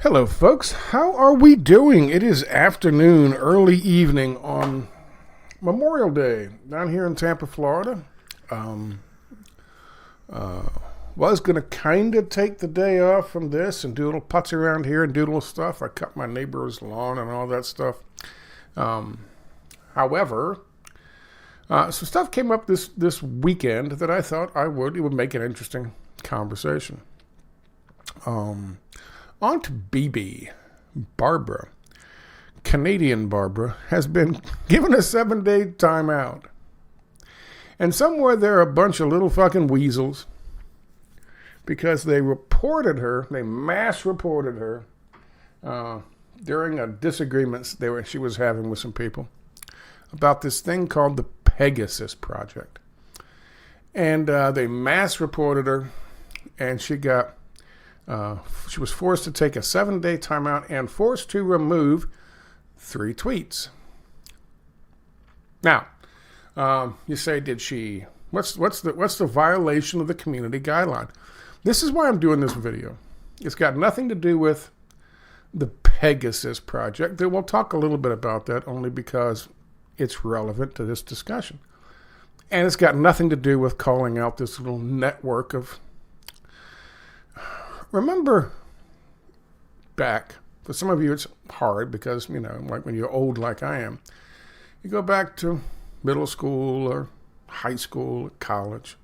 Hello, folks. How are we doing? It is afternoon, early evening on Memorial Day down here in Tampa, Florida. Was going to kind of take the day off from this and do a little putz around here and do a little stuff. I cut my neighbor's lawn and all that stuff. However, some stuff came up this weekend that I thought it would make an interesting conversation. Aunt BB, Barbara, Canadian Barbara, has been given a 7-day timeout. And somewhere there are a bunch of little fucking weasels because they mass reported her during a disagreement she was having with some people about this thing called the Pegasus Project. And they mass reported her, and she was forced to take a 7-day timeout and forced to remove 3 tweets. Now, you say, what's the violation of the community guideline? This is why I'm doing this video. It's got nothing to do with the Pegasus Project. We'll talk a little bit about that only because it's relevant to this discussion. And it's got nothing to do with calling out this little network of... Remember back, for some of you it's hard because, like when you're old like I am, you go back to middle school or high school or college.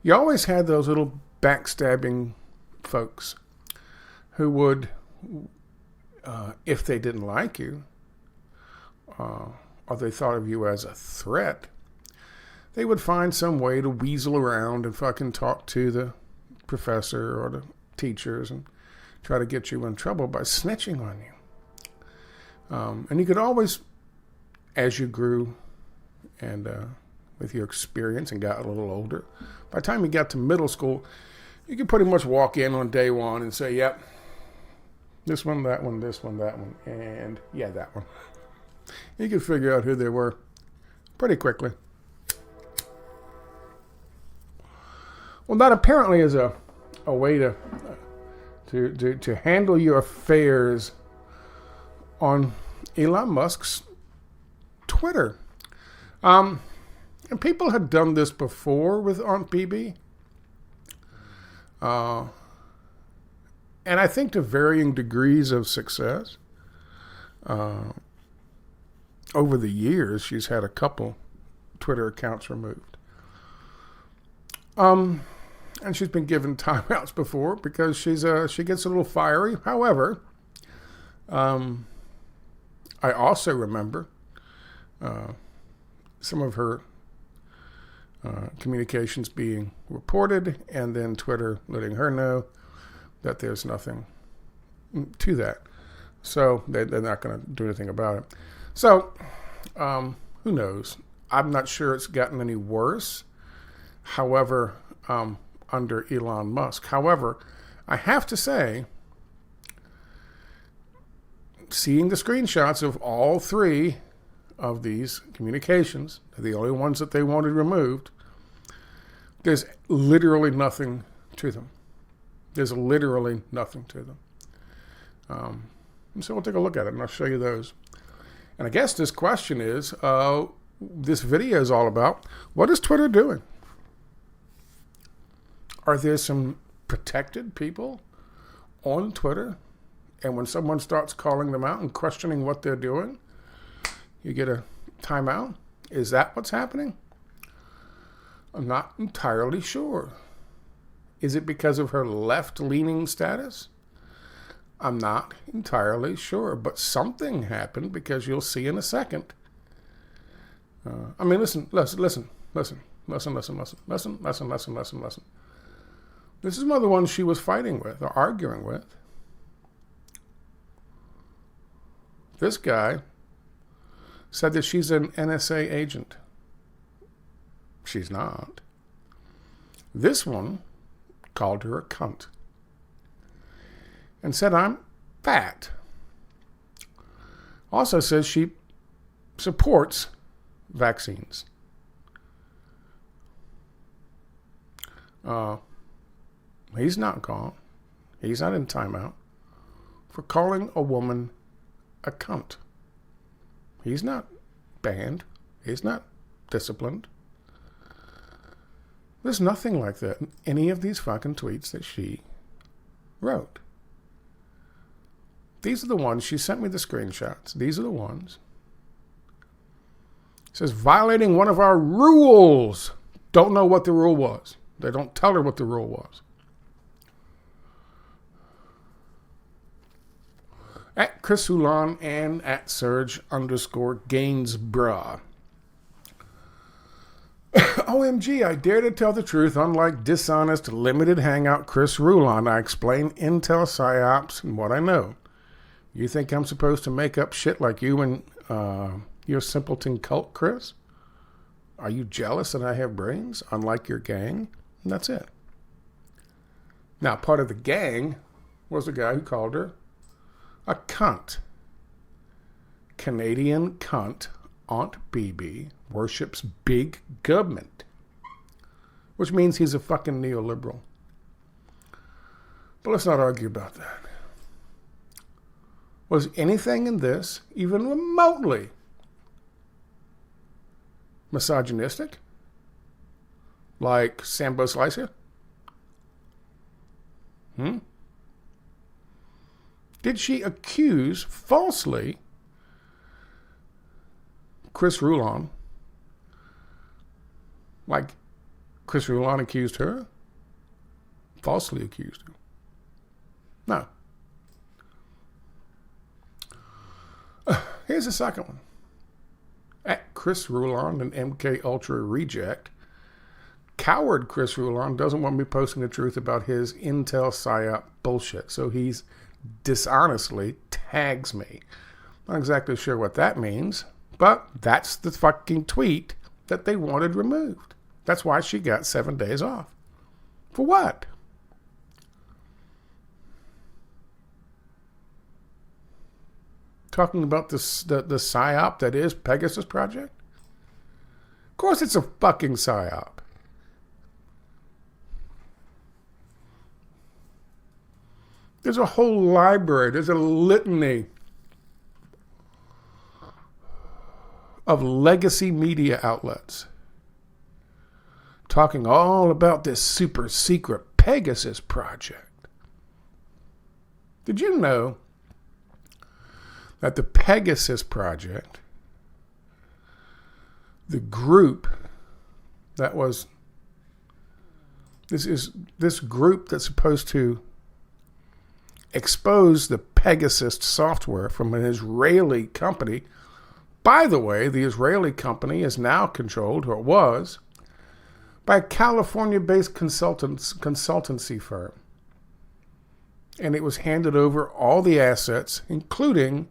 You always had those little backstabbing folks who would, if they didn't like you, or they thought of you as a threat, they would find some way to weasel around and fucking talk to the professor or the teachers and try to get you in trouble by snitching on you. And you could always, as you grew and with your experience and got a little older, by the time you got to middle school, you could pretty much walk in on day one and say, yep, this one, that one, this one, that one, and yeah, that one. You could figure out who they were pretty quickly. Well, that apparently is a way to handle your affairs on Elon Musk's Twitter. And people had done this before with Aunt BB. And I think to varying degrees of success. Over the years, she's had a couple Twitter accounts removed. And she's been given timeouts before because she gets a little fiery. However, I also remember some of her communications being reported and then Twitter letting her know that there's nothing to that. So they're not going to do anything about it. So who knows? I'm not sure it's gotten any worse. However, under Elon Musk. However, I have to say, seeing the screenshots of all 3 of these communications, the only ones that they wanted removed, there's literally nothing to them. There's literally nothing to them. And so we'll take a look at it, and I'll show you those. And I guess this question is, this video is all about, what is Twitter doing? Are there some protected people on Twitter? And when someone starts calling them out and questioning what they're doing, you get a timeout? Is that what's happening? I'm not entirely sure. Is it because of her left-leaning status? I'm not entirely sure. But something happened because you'll see in a second. Listen. This is one of the ones she was fighting with or arguing with. This guy said that she's an NSA agent. She's not. This one called her a cunt and said I'm fat. Also says she supports vaccines. He's not gone. He's not in timeout for calling a woman a cunt. He's not banned. He's not disciplined. There's nothing like that in any of these fucking tweets that she wrote. These are the ones. She sent me the screenshots. These are the ones. It says, violating one of our rules. Don't know what the rule was. They don't tell her what the rule was. At Chris Hulan and at Serge_Gainsborough. OMG, I dare to tell the truth. Unlike dishonest, limited hangout Chris Rulon, I explain intel psyops and what I know. You think I'm supposed to make up shit like you and your simpleton cult, Chris? Are you jealous that I have brains, unlike your gang? And that's it. Now, part of the gang was the guy who called her a cunt. Canadian cunt Aunt BB worships big government, which means he's a fucking neoliberal. But let's not argue about that. Was anything in this even remotely misogynistic? Like Sambo Slicer? Did she accuse falsely Chris Rulon, like Chris Rulon accused her? Falsely accused her? No. Here's the second one. At Chris Rulon and MK Ultra Reject, coward Chris Rulon doesn't want me posting the truth about his intel psyop bullshit, so he's dishonestly tags me. Not exactly sure what that means, but that's the fucking tweet that they wanted removed. That's why she got 7 days off. For what? Talking about the psyop that is Pegasus Project? Of course it's a fucking psyop. There's a whole library, there's a litany of legacy media outlets talking all about this super secret Pegasus Project. Did you know that the Pegasus Project, the group that was, this group that's supposed to expose the Pegasus software from an Israeli company. By the way, the Israeli company is now controlled, or was, by a California-based consultancy firm. And it was handed over all the assets, including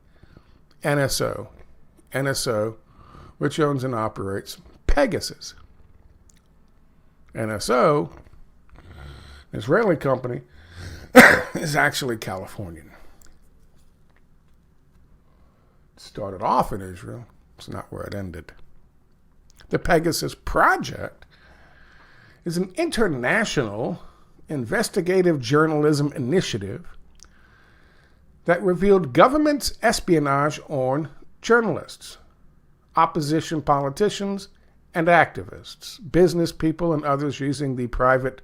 NSO. NSO, which owns and operates Pegasus. NSO, an Israeli company, is actually Californian. It started off in Israel. It's not where it ended. The Pegasus Project is an international investigative journalism initiative that revealed government's espionage on journalists, opposition politicians, and activists, business people, and others using the private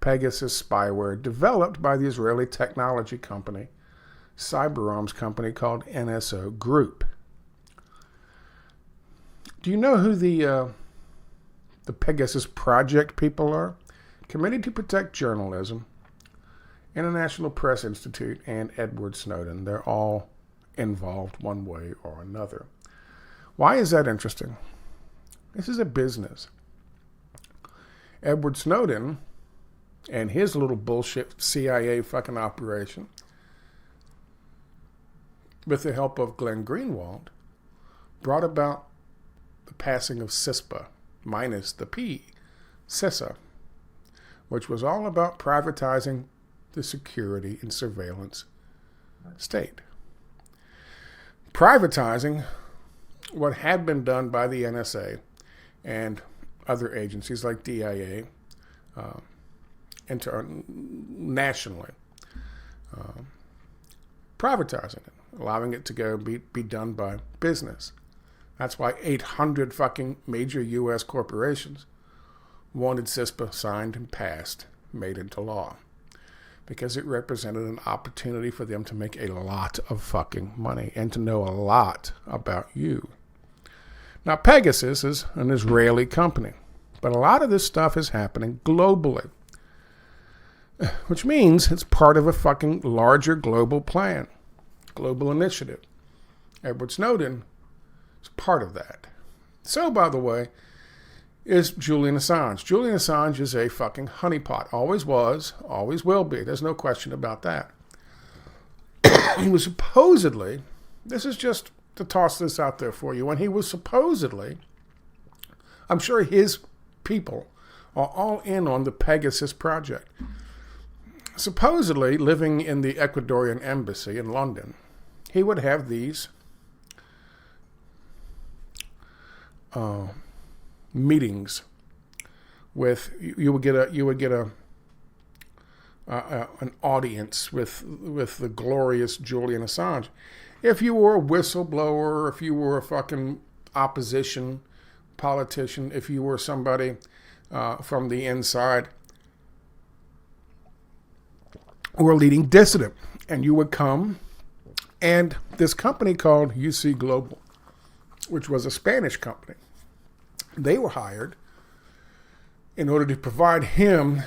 Pegasus spyware developed by the Israeli technology company, cyber arms company called NSO Group. Do you know who the Pegasus Project people are? Committee to Protect Journalism, International Press Institute, and Edward Snowden. They're all involved one way or another. Why is that interesting? This is a business. Edward Snowden and his little bullshit CIA fucking operation, with the help of Glenn Greenwald, brought about the passing of CISPA, minus the P, CISA, which was all about privatizing the security and surveillance state. Privatizing what had been done by the NSA and other agencies like DIA, nationally. privatizing it, allowing it to go be done by business. That's why 800 fucking major U.S. corporations wanted CISPA signed and passed, made into law, because it represented an opportunity for them to make a lot of fucking money and to know a lot about you. Now, Pegasus is an Israeli company, but a lot of this stuff is happening globally, which means it's part of a fucking larger global plan, global initiative. Edward Snowden is part of that. So, by the way, is Julian Assange. Julian Assange is a fucking honeypot. Always was, always will be. There's no question about that. He was supposedly, this is just to toss this out there for you, when he was supposedly, I'm sure his people are all in on the Pegasus project. Supposedly living in the Ecuadorian embassy in London, he would have these meetings with, you would get an audience with the glorious Julian Assange. If you were a whistleblower, if you were a fucking opposition politician, if you were somebody from the inside or a leading dissident, and you would come, and this company called UC Global, which was a Spanish company, they were hired in order to provide him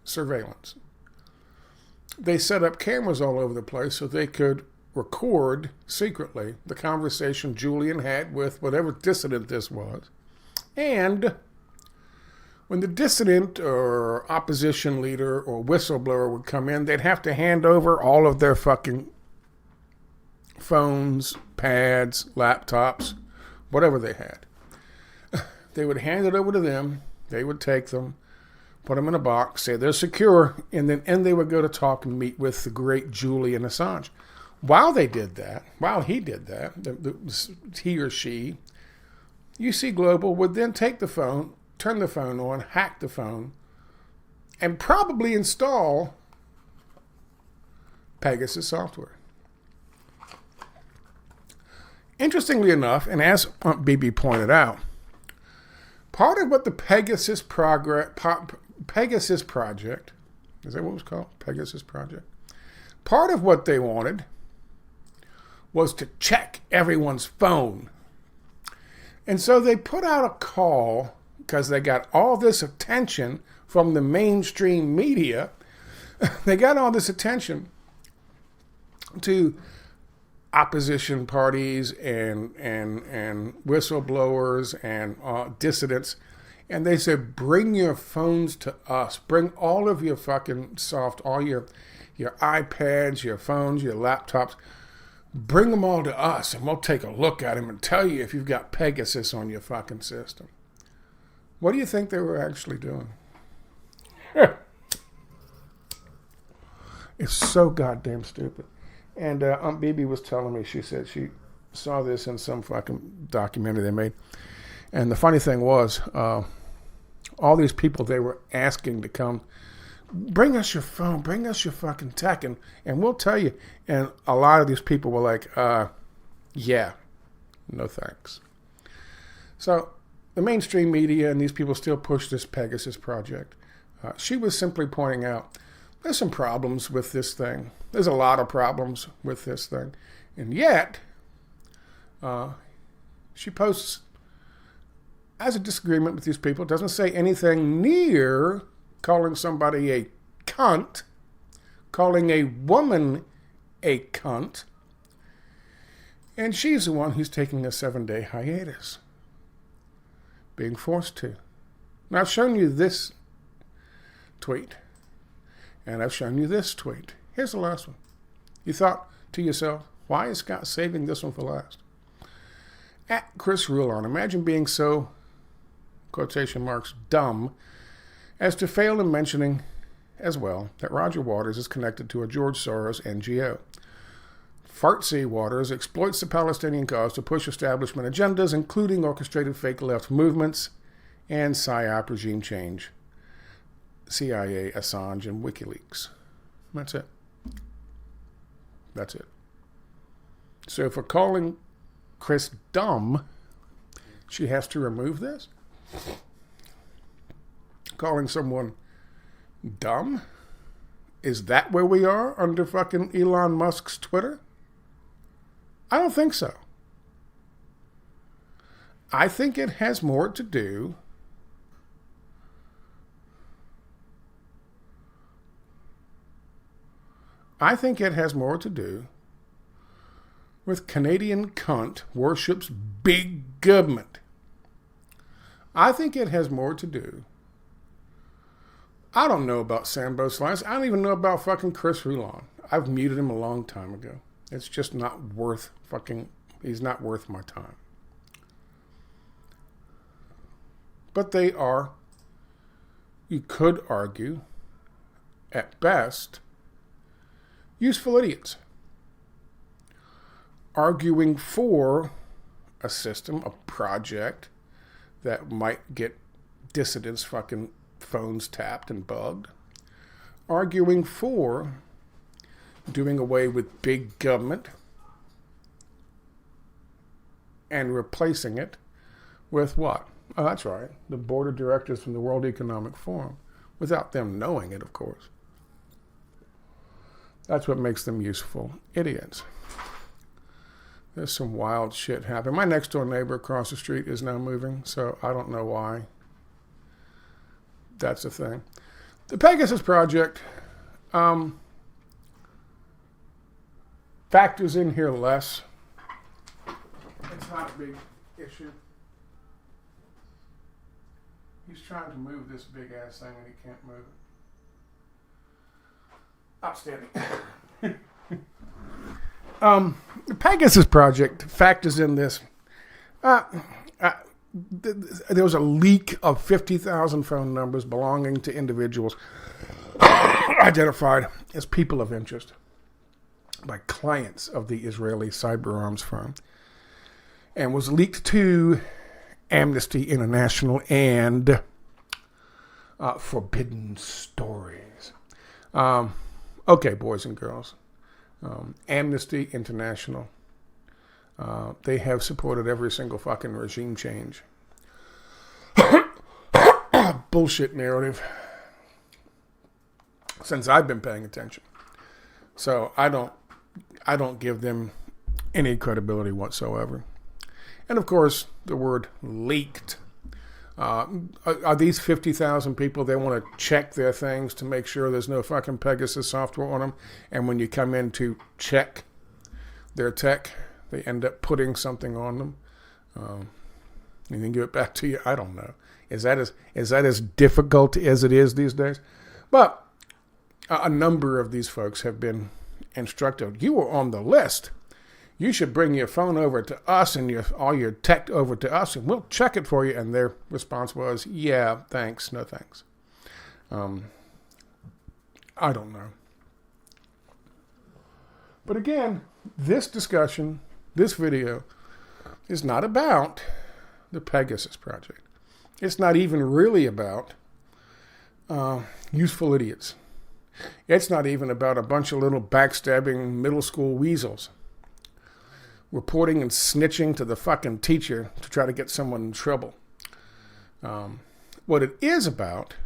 surveillance. They set up cameras all over the place so they could record secretly the conversation Julian had with whatever dissident this was. And when the dissident or opposition leader or whistleblower would come in, they'd have to hand over all of their fucking phones, pads, laptops, whatever they had. They would hand it over to them. They would take them, put them in a box, say they're secure, and then they would go to talk and meet with the great Julian Assange. While he did that, he or she, UC Global would then take the phone, turn the phone on, hack the phone, and probably install Pegasus software. Interestingly enough, and as Aunt Bibi pointed out, part of what the Pegasus Project, is that what it was called? Pegasus Project? Part of what they wanted was to check everyone's phone. And so they put out a call, because they got all this attention from the mainstream media. They got all this attention to opposition parties and whistleblowers and dissidents. And they said, bring your phones to us. Bring all of your fucking all your iPads, your phones, your laptops. Bring them all to us, and we'll take a look at them and tell you if you've got Pegasus on your fucking system. What do you think they were actually doing? It's so goddamn stupid. And Aunt Bibi was telling me, she said she saw this in some fucking documentary they made. And the funny thing was, all these people they were asking to come, bring us your phone, bring us your fucking tech, and we'll tell you. And a lot of these people were like, yeah, no thanks. So the mainstream media and these people still push this Pegasus project. She was simply pointing out, there's some problems with this thing. There's a lot of problems with this thing. And yet, she posts as a disagreement with these people, doesn't say anything near calling somebody a cunt, calling a woman a cunt, and she's the one who's taking a 7-day hiatus, being forced to. Now, I've shown you this tweet, and I've shown you this tweet. Here's the last one. You thought to yourself, why is Scott saving this one for last? At Chris Rulon, imagine being so, quotation marks, dumb, as to fail in mentioning as well that Roger Waters is connected to a George Soros NGO. Fartsy Waters exploits the Palestinian cause to push establishment agendas, including orchestrated fake left movements and PSYOP regime change, CIA, Assange, and WikiLeaks. That's it. That's it. So for calling Chris dumb, she has to remove this? Calling someone dumb? Is that where we are under fucking Elon Musk's Twitter? I don't think so. I think it has more to do with Canadian cunt worships big government. I think it has more to do. I don't know about Sambo Slice. I don't even know about fucking Chris Rulon. I've muted him a long time ago. It's just not worth he's not worth my time. But they are, you could argue, at best, useful idiots. Arguing for a system, a project that might get dissidents' fucking phones tapped and bugged. Arguing for doing away with big government and replacing it with what? Oh, that's right. The board of directors from the World Economic Forum. Without them knowing it, of course. That's what makes them useful idiots. There's some wild shit happening. My next door neighbor across the street is now moving, so I don't know why. That's the thing. The Pegasus Project factors in here less. It's not a big issue. He's trying to move this big ass thing and he can't move it. Outstanding. The Pegasus Project factors in this. There was a leak of 50,000 phone numbers belonging to individuals identified as people of interest by clients of the Israeli cyber arms firm, and was leaked to Amnesty International and Forbidden Stories. Okay, boys and girls. Amnesty International. They have supported every single fucking regime change. Bullshit narrative. Since I've been paying attention. So I don't give them any credibility whatsoever. And of course, the word leaked. Are these 50,000 people, they want to check their things to make sure there's no fucking Pegasus software on them, and when you come in to check their tech, they end up putting something on them, and then give it back to you? I don't know. Is that as difficult as it is these days? But a number of these folks have been instructed. You were on the list. You should bring your phone over to us and all your tech over to us, and we'll check it for you. And their response was, yeah, thanks, no thanks. I don't know. But again, this discussion, this video, is not about the Pegasus Project. It's not even really about useful idiots. It's not even about a bunch of little backstabbing middle school weasels reporting and snitching to the fucking teacher to try to get someone in trouble. What it is about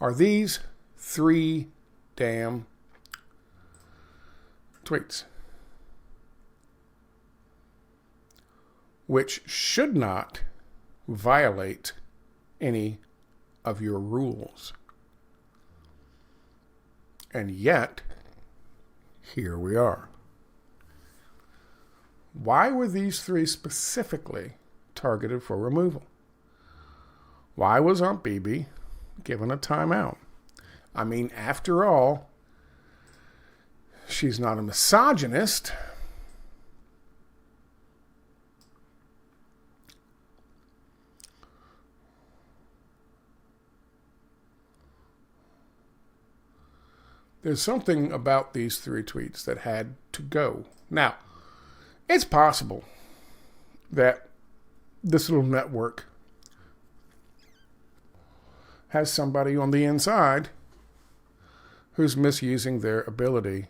are these 3 damn tweets, which should not violate any of your rules. And yet, here we are. Why were these 3 specifically targeted for removal? Why was Aunt Bibi given a timeout? I mean, after all, she's not a misogynist. There's something about these 3 tweets that had to go. Now, it's possible that this little network has somebody on the inside who's misusing their ability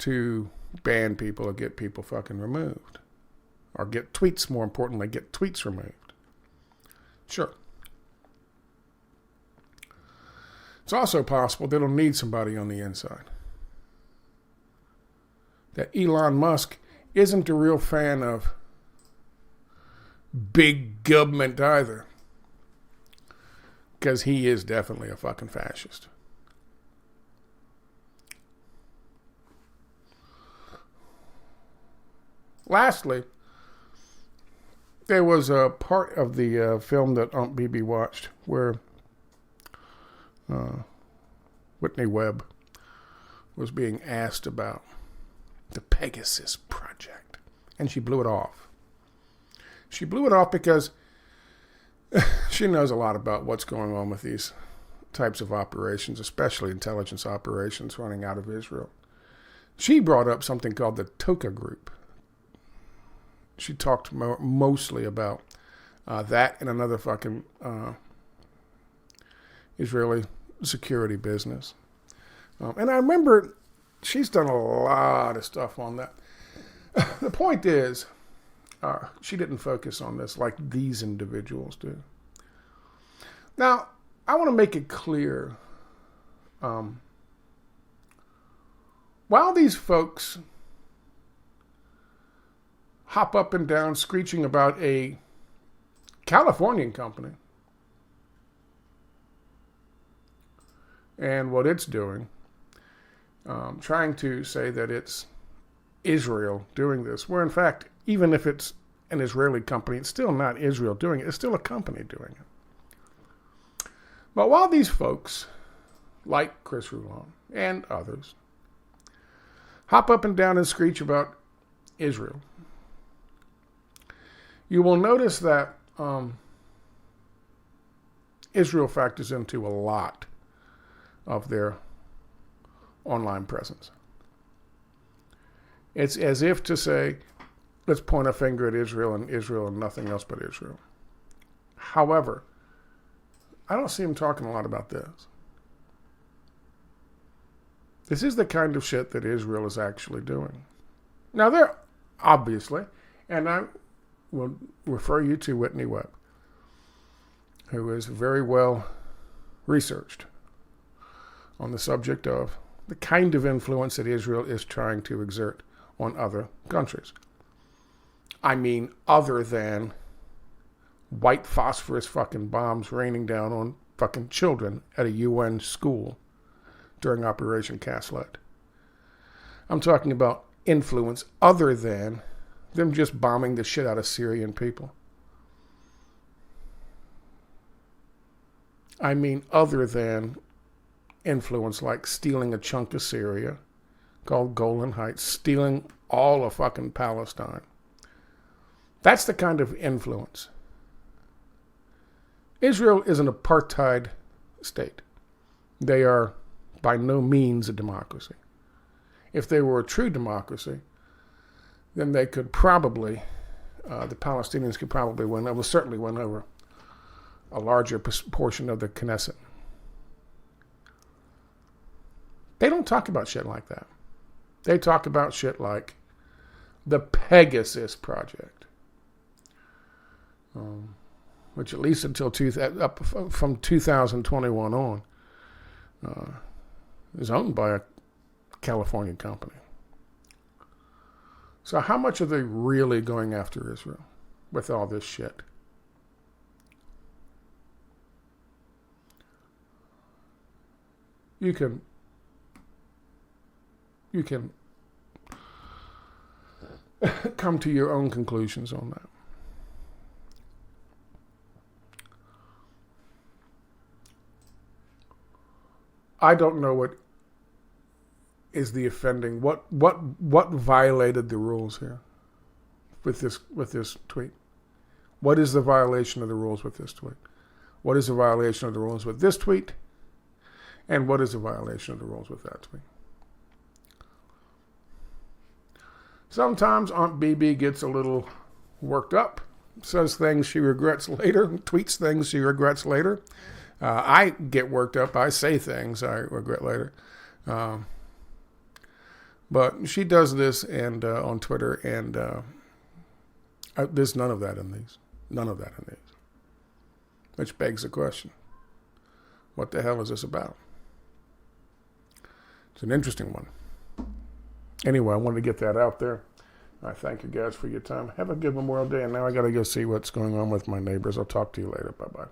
to ban people or get people fucking removed. Or get tweets, more importantly, get tweets removed. Sure. It's also possible they don't need somebody on the inside. That Elon Musk isn't a real fan of big government either. Because he is definitely a fucking fascist. Lastly, there was a part of the film that Aunt BB watched where Whitney Webb was being asked about the Pegasus Project. And she blew it off. She blew it off because she knows a lot about what's going on with these types of operations, especially intelligence operations running out of Israel. She brought up something called the Toka Group. She talked mostly about that and another fucking Israeli security business. And I remember she's done a lot of stuff on that. The point is, she didn't focus on this like these individuals do. Now, I want to make it clear, while these folks hop up and down screeching about a Californian company and what it's doing, trying to say that it's Israel doing this, where in fact, even if it's an Israeli company, it's still not Israel doing it. It's still a company doing it. But while these folks, like Chris Rouland and others, hop up and down and screech about Israel, you will notice that Israel factors into a lot of their online presence. It's as if to say, let's point a finger at Israel and nothing else but Israel. However, I don't see him talking a lot about this. This is the kind of shit that Israel is actually doing. Now, they're obviously, and I will refer you to Whitney Webb, who is very well researched on the subject of the kind of influence that Israel is trying to exert on other countries. I mean, other than white phosphorus fucking bombs raining down on fucking children at a UN school during Operation Cast Lead. I'm talking about influence other than them just bombing the shit out of Syrian people. I mean, other than influence like stealing a chunk of Syria called Golan Heights, stealing all of fucking Palestine. That's the kind of influence. Israel is an apartheid state. They are by no means a democracy. If they were a true democracy, then they could probably, the Palestinians could probably win, will certainly win over a larger portion of the Knesset. They don't talk about shit like that. They talk about shit like the Pegasus Project, which at least until up from 2021 on, is owned by a California company. So how much are they really going after Israel with all this shit? You can come to your own conclusions on that. I don't know what is the offending, what violated the rules here with this tweet. What is the violation of the rules with this tweet? What is the violation of the rules with this tweet? And what is the violation of the rules with that tweet? Sometimes Aunt BB gets a little worked up, says things she regrets later, tweets things she regrets later. I get worked up. I say things I regret later. But she does this and on Twitter, and there's none of that in these. None of that in these. Which begs the question, what the hell is this about? It's an interesting one. Anyway, I wanted to get that out there. I thank you guys for your time. Have a good Memorial Day, and now I got to go see what's going on with my neighbors. I'll talk to you later. Bye-bye.